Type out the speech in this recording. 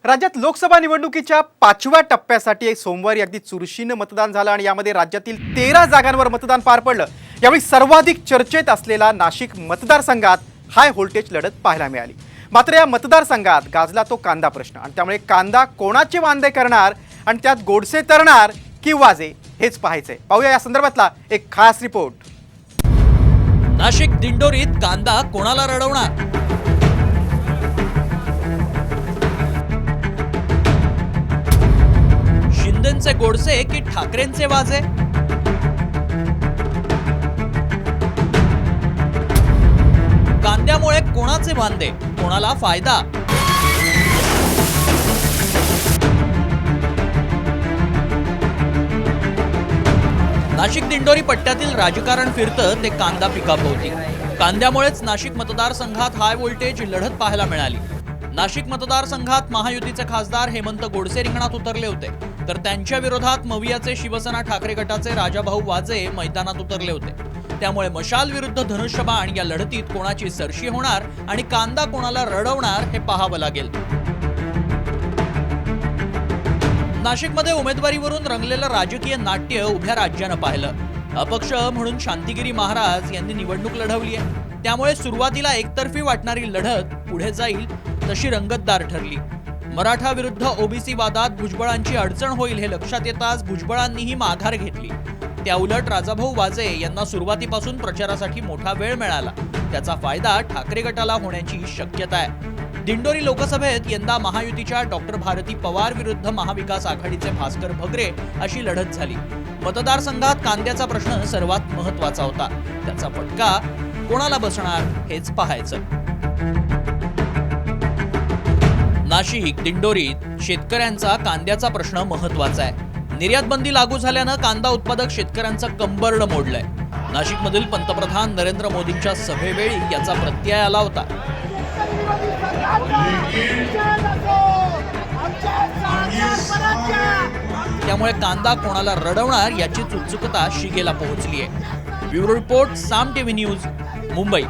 राज्यात लोकसभा निवडणुकीच्या 5व्या टप्प्यासाठी सोमवारी अगदी चुरशीनं मतदान झालं आणि यामध्ये राज्यातील 13 जागांवर मतदान पार पडलं। यावेळी सर्वाधिक चर्चेत असलेला नाशिक मतदारसंघात हाय व्होल्टेज लढत पाहायला मिळाली। मात्र या मतदारसंघात गाजला तो कांदा प्रश्न आणि त्यामुळे कांदा कोणाचे वांदे करणार आणि त्यात गोडसे तरणार की वाजे हेच पाहायचंय। पाहूया या संदर्भातला एक खास रिपोर्ट। नाशिक दिंडोरीत कांदा कोणाला रडवणार? शिंदेंचे गोडसे की ठाकरेंचे वाजे? कांद्यामुळे कोणाचे वांदे, कोणाला फायदा? नाशिक दिंडोरी पट्ट्यातील राजकारण फिरतं ते कांदा पिकाभोवती। कांद्यामुळेच नाशिक मतदारसंघात हाय व्होल्टेज लढत पाहायला मिळाली। नाशिक मतदारसंघात महायुतीचे खासदार हेमंत गोडसे रिंगणात उतरले होते, तर त्यांच्या विरोधात मवियाचे शिवसेना ठाकरे गटाचे राजाभाऊ वाजे मैदानात उतरले होते। त्यामुळे मशाल विरुद्ध धनुष्यबाण या लढतीत कोणाची सरशी होणार आणि कांदा कोणाला रडवणार हे पाहावं लागेल। नाशिकमध्ये उमेदवारीवरून रंगलेलं राजकीय नाट्य उभ्या राज्यानं पाहिलं। अपक्ष म्हणून शांतिगिरी महाराज यांनी निवडणूक लढवली आहे, त्यामुळे सुरुवातीला एकतर्फी वाटणारी लढत पुढे जाईल तशी रंगतदार ठरली। मराठा विरुद्ध ओबीसी वादात भुजबळांची अडचण होईल हे लक्षात येताच भुजबळांनीही माघार घेतली। त्याउलट राजाभाऊ वाजे यांना सुरुवातीपासून प्रचारासाठी मोठा वेळ मिळाला, त्याचा फायदा ठाकरे गटाला होण्याची शक्यता आहे। दिंडोरी लोकसभेत यंदा महायुतीच्या डॉक्टर भारती पवार विरुद्ध महाविकास आघाडीचे भास्कर भगरे अशी लढत झाली। मतदारसंघात कांद्याचा प्रश्न सर्वात महत्त्वाचा होता, त्याचा फटका कोणाला बसणार हेच पाहायचं। नाशिक दिंडोरीत शेतकऱ्यांचा कांद्याचा प्रश्न महत्त्वाचा आहे। निर्यात बंदी लागू झाल्यानं कांदा उत्पादक शेतकऱ्यांचं कंबरड मोडलंय। नाशिकमधील पंतप्रधान नरेंद्र मोदींच्या सभेवेळी याचा प्रत्यय आला होता। त्यामुळे कांदा कोणाला रडवणार याची उत्सुकता शिगेला पोहोचली आहे। ब्युरो रिपोर्ट, साम टीव्ही न्यूज, मुंबई।